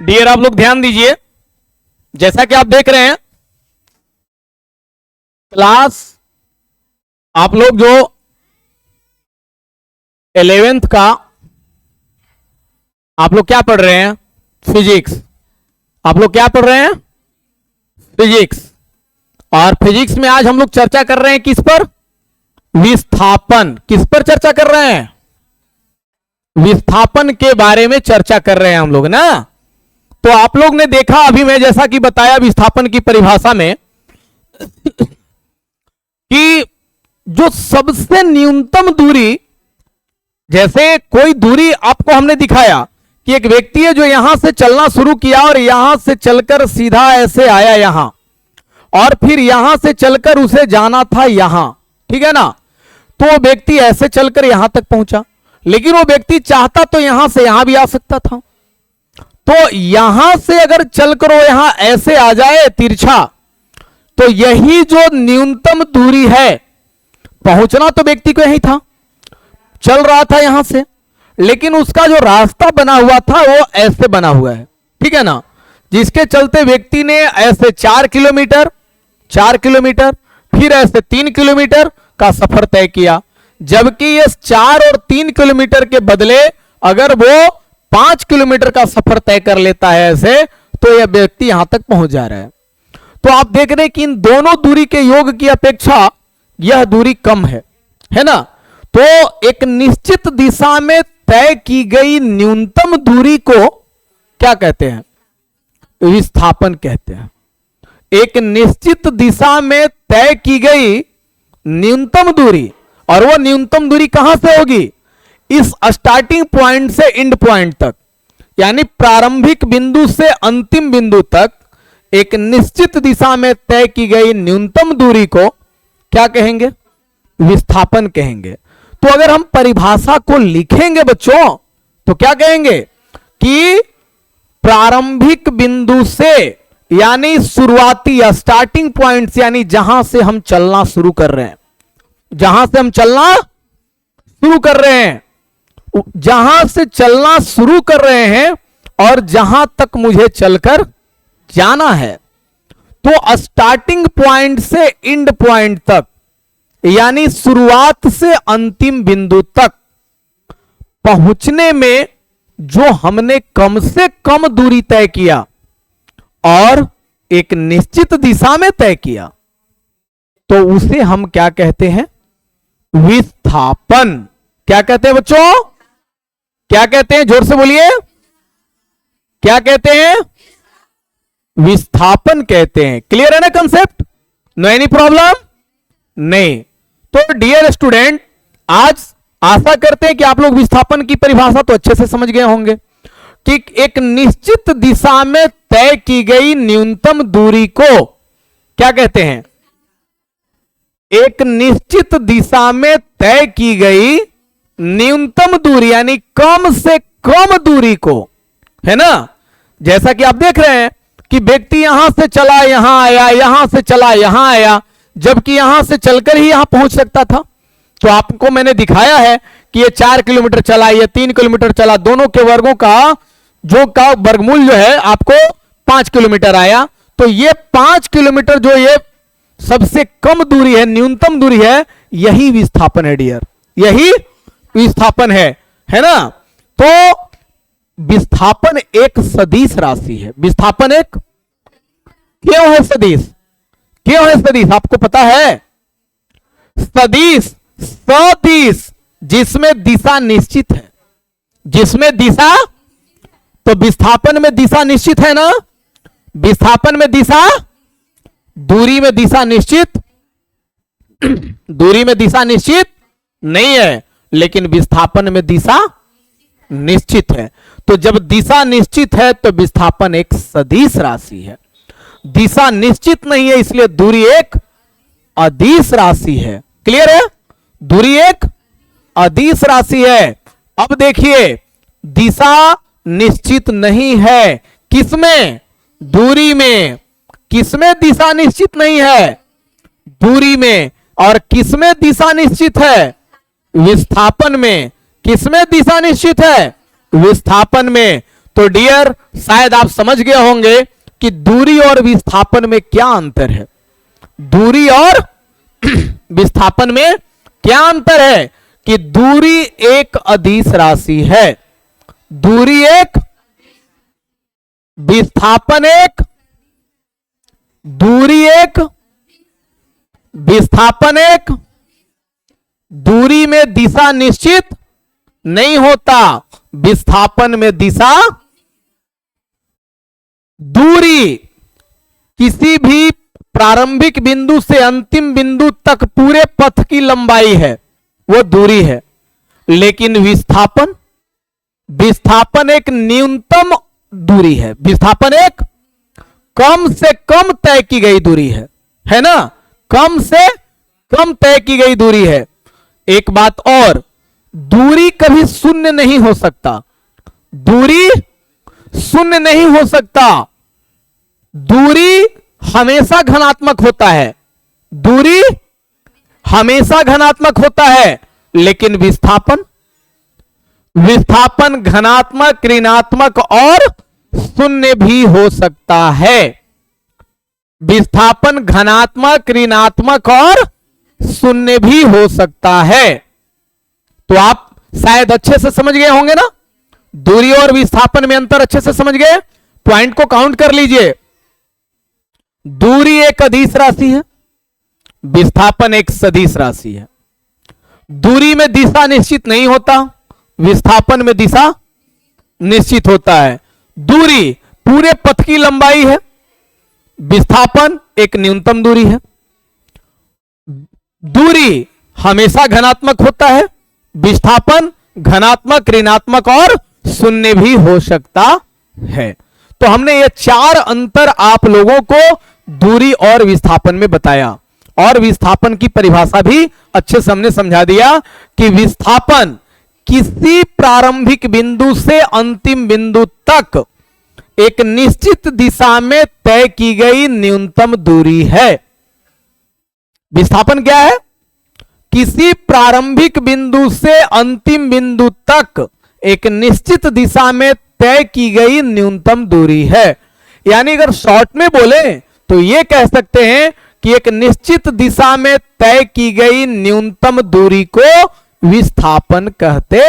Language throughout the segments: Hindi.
डियर आप लोग ध्यान दीजिए, जैसा कि आप देख रहे हैं क्लास, आप लोग जो 11th का आप लोग क्या पढ़ रहे हैं? फिजिक्स। आप लोग क्या पढ़ रहे हैं? फिजिक्स। और फिजिक्स में आज हम लोग चर्चा कर रहे हैं किस पर? विस्थापन। किस पर चर्चा कर रहे हैं? विस्थापन के बारे में चर्चा कर रहे हैं हम लोग ना। तो आप लोग ने देखा, अभी मैं जैसा कि बताया विस्थापन की परिभाषा में कि जो सबसे न्यूनतम दूरी, जैसे कोई दूरी आपको हमने दिखाया कि एक व्यक्ति है जो यहां से चलना शुरू किया और यहां से चलकर सीधा ऐसे आया यहां, और फिर यहां से चलकर उसे जाना था यहां, ठीक है ना। तो वो व्यक्ति ऐसे चलकर यहां तक पहुंचा, लेकिन वो व्यक्ति चाहता तो यहां से यहां भी आ सकता था। तो यहां से अगर चलकर वो यहां ऐसे आ जाए तिरछा, तो यही जो न्यूनतम दूरी है, पहुंचना तो व्यक्ति को यही था, चल रहा था यहां से, लेकिन उसका जो रास्ता बना हुआ था वो ऐसे बना हुआ है, ठीक है ना, जिसके चलते व्यक्ति ने ऐसे 4 किलोमीटर फिर ऐसे 3 किलोमीटर का सफर तय किया। जबकि ये 4 और 3 किलोमीटर के बदले अगर वो 5 किलोमीटर का सफर तय कर लेता है ऐसे, तो यह व्यक्ति यहां तक पहुंच जा रहा है। तो आप देख रहे हैं कि इन दोनों दूरी के योग की अपेक्षा यह दूरी कम है ना। तो एक निश्चित दिशा में तय की गई न्यूनतम दूरी को क्या कहते हैं? विस्थापन कहते हैं। एक निश्चित दिशा में तय की गई न्यूनतम दूरी, और वो न्यूनतम दूरी कहां से होगी? इस स्टार्टिंग पॉइंट से एंड पॉइंट तक, यानी प्रारंभिक बिंदु से अंतिम बिंदु तक एक निश्चित दिशा में तय की गई न्यूनतम दूरी को क्या कहेंगे? विस्थापन कहेंगे। तो अगर हम परिभाषा को लिखेंगे बच्चों, तो क्या कहेंगे कि प्रारंभिक बिंदु से, यानी शुरुआती या स्टार्टिंग पॉइंट से, यानी जहां से हम चलना शुरू कर रहे हैं, जहां से चलना शुरू कर रहे हैं और जहां तक मुझे चलकर जाना है, तो स्टार्टिंग पॉइंट से एंड पॉइंट तक, यानी शुरुआत से अंतिम बिंदु तक पहुंचने में जो हमने कम से कम दूरी तय किया और एक निश्चित दिशा में तय किया, तो उसे हम क्या कहते हैं? विस्थापन। क्या कहते हैं बच्चों? क्या कहते हैं? जोर से बोलिए, क्या कहते हैं? विस्थापन कहते हैं। क्लियर है ना कंसेप्ट? No any problem? नहीं। तो डियर स्टूडेंट, आज आशा करते हैं कि आप लोग विस्थापन की परिभाषा तो अच्छे से समझ गए होंगे कि एक निश्चित दिशा में तय की गई न्यूनतम दूरी को क्या कहते हैं? एक निश्चित दिशा में तय की गई न्यूनतम दूरी, यानी कम से कम दूरी को, है ना। जैसा कि आप देख रहे हैं कि व्यक्ति यहां से चला यहां आया, यहां से चला यहां आया, जबकि यहां से चलकर ही यहां पहुंच सकता था। तो आपको मैंने दिखाया है कि ये 4 किलोमीटर चला, ये 3 किलोमीटर चला, दोनों के वर्गों का वर्गमूल जो है आपको 5 किलोमीटर आया। तो ये 5 किलोमीटर जो ये सबसे कम दूरी है, न्यूनतम दूरी है, यही विस्थापन है डियर, यही विस्थापन है ना। तो विस्थापन एक सदिश राशि है। विस्थापन एक क्यों है सदिश? क्यों है सदिश? आपको पता है? सदिश जिसमें दिशा निश्चित है, जिसमें दिशा, तो विस्थापन में दिशा निश्चित है ना। विस्थापन में दिशा, दूरी में दिशा निश्चित, दूरी में दिशा निश्चित नहीं है, लेकिन विस्थापन में दिशा निश्चित है। तो जब दिशा निश्चित है तो विस्थापन एक सदिश राशि है। दिशा निश्चित नहीं है, इसलिए दूरी एक अदिश राशि है। क्लियर है? दूरी एक अदिश राशि है। अब देखिए, दिशा निश्चित नहीं है किसमें? दूरी में। किसमें दिशा निश्चित नहीं है? दूरी में। और किसमें दिशा निश्चित है? विस्थापन में। किसमें दिशा निश्चित है? विस्थापन में। तो डियर, शायद आप समझ गए होंगे कि दूरी और विस्थापन में क्या अंतर है। दूरी और विस्थापन में क्या अंतर है कि दूरी एक अदिश राशि है, दूरी एक, विस्थापन एक, दूरी एक, विस्थापन एक। दूरी में दिशा निश्चित नहीं होता, विस्थापन में दिशा, दूरी किसी भी प्रारंभिक बिंदु से अंतिम बिंदु तक पूरे पथ की लंबाई है, वो दूरी है। लेकिन विस्थापन, विस्थापन एक न्यूनतम दूरी है, विस्थापन एक कम से कम तय की गई दूरी है ना, कम से कम तय की गई दूरी है। एक बात और, दूरी कभी शून्य नहीं हो सकता, दूरी शून्य नहीं हो सकता, दूरी हमेशा धनात्मक होता है, दूरी हमेशा धनात्मक होता है। लेकिन विस्थापन, विस्थापन धनात्मक, ऋणात्मक और शून्य भी हो सकता है। विस्थापन धनात्मक, ऋणात्मक और शून्य भी हो सकता है। तो आप शायद अच्छे से समझ गए होंगे ना, दूरी और विस्थापन में अंतर अच्छे से समझ गए। पॉइंट को काउंट कर लीजिए। दूरी एक अदिश राशि है, विस्थापन एक सदिश राशि है। दूरी में दिशा निश्चित नहीं होता, विस्थापन में दिशा निश्चित होता है। दूरी पूरे पथ की लंबाई है, विस्थापन एक न्यूनतम दूरी है। दूरी हमेशा धनात्मक होता है, विस्थापन धनात्मक, ऋणात्मक और शून्य भी हो सकता है। तो हमने ये चार अंतर आप लोगों को दूरी और विस्थापन में बताया, और विस्थापन की परिभाषा भी अच्छे से हमने समझा दिया कि विस्थापन किसी प्रारंभिक बिंदु से अंतिम बिंदु तक एक निश्चित दिशा में तय की गई न्यूनतम दूरी है। विस्थापन क्या है? किसी प्रारंभिक बिंदु से अंतिम बिंदु तक एक निश्चित दिशा में तय की गई न्यूनतम दूरी है। यानी अगर शॉर्ट में बोले तो यह कह सकते हैं कि एक निश्चित दिशा में तय की गई न्यूनतम दूरी को विस्थापन कहते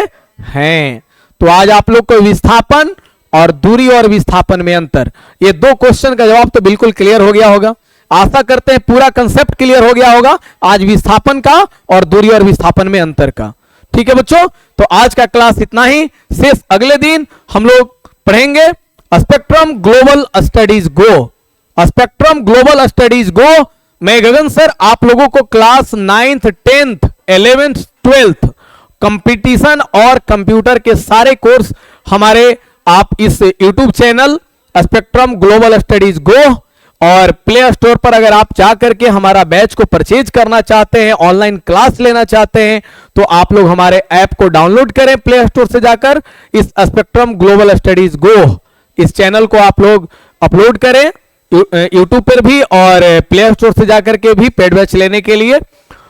हैं। तो आज आप लोग को विस्थापन और दूरी और विस्थापन में अंतर, ये दो क्वेश्चन का जवाब तो बिल्कुल क्लियर हो गया होगा। आशा करते हैं पूरा कंसेप्ट क्लियर हो गया होगा आज विस्थापन का और दूरी और विस्थापन में अंतर का। ठीक है बच्चों, तो आज का क्लास इतना ही। शेष अगले दिन हम लोग पढ़ेंगे स्पेक्ट्रम ग्लोबल स्टडीज गो। स्पेक्ट्रम ग्लोबल स्टडीज गो मैं गगन सर आप लोगों को class 9th 10th 11th 12th competition और कंप्यूटर के सारे कोर्स हमारे आप इस YouTube channel spectrum global studies go और प्ले स्टोर पर अगर आप जा करके हमारा बैच को परचेज करना चाहते हैं, ऑनलाइन क्लास लेना चाहते हैं, तो आप लोग हमारे ऐप को डाउनलोड करें प्ले स्टोर से जाकर। इस स्पेक्ट्रम ग्लोबल स्टडीज गो इस चैनल को आप लोग अपलोड करें यूट्यूब पर भी और प्ले स्टोर से जाकर के भी पेड बैच लेने के लिए।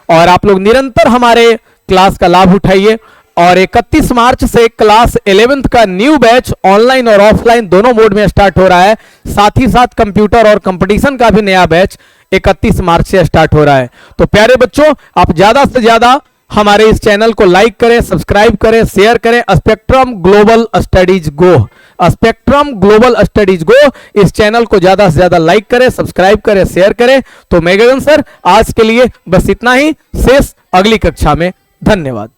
और आप लोग निरंतर हमारे क्लास का लाभ उठाइए। और 31 मार्च से क्लास 11th का न्यू बैच ऑनलाइन और ऑफलाइन दोनों मोड में स्टार्ट हो रहा है। साथ ही साथ कंप्यूटर और कंपटीशन का भी नया बैच 31 मार्च से स्टार्ट हो रहा है। तो प्यारे बच्चों, आप ज्यादा से ज्यादा हमारे इस चैनल को लाइक करें, सब्सक्राइब करें, शेयर करें। स्पेक्ट्रम ग्लोबल स्टडीज गो, स्पेक्ट्रम ग्लोबल स्टडीज गो इस चैनल को ज्यादा से ज्यादा लाइक करें, सब्सक्राइब करें, शेयर करें। तो मैं गगन सर आज के लिए बस इतना ही। शेष अगली कक्षा में। धन्यवाद।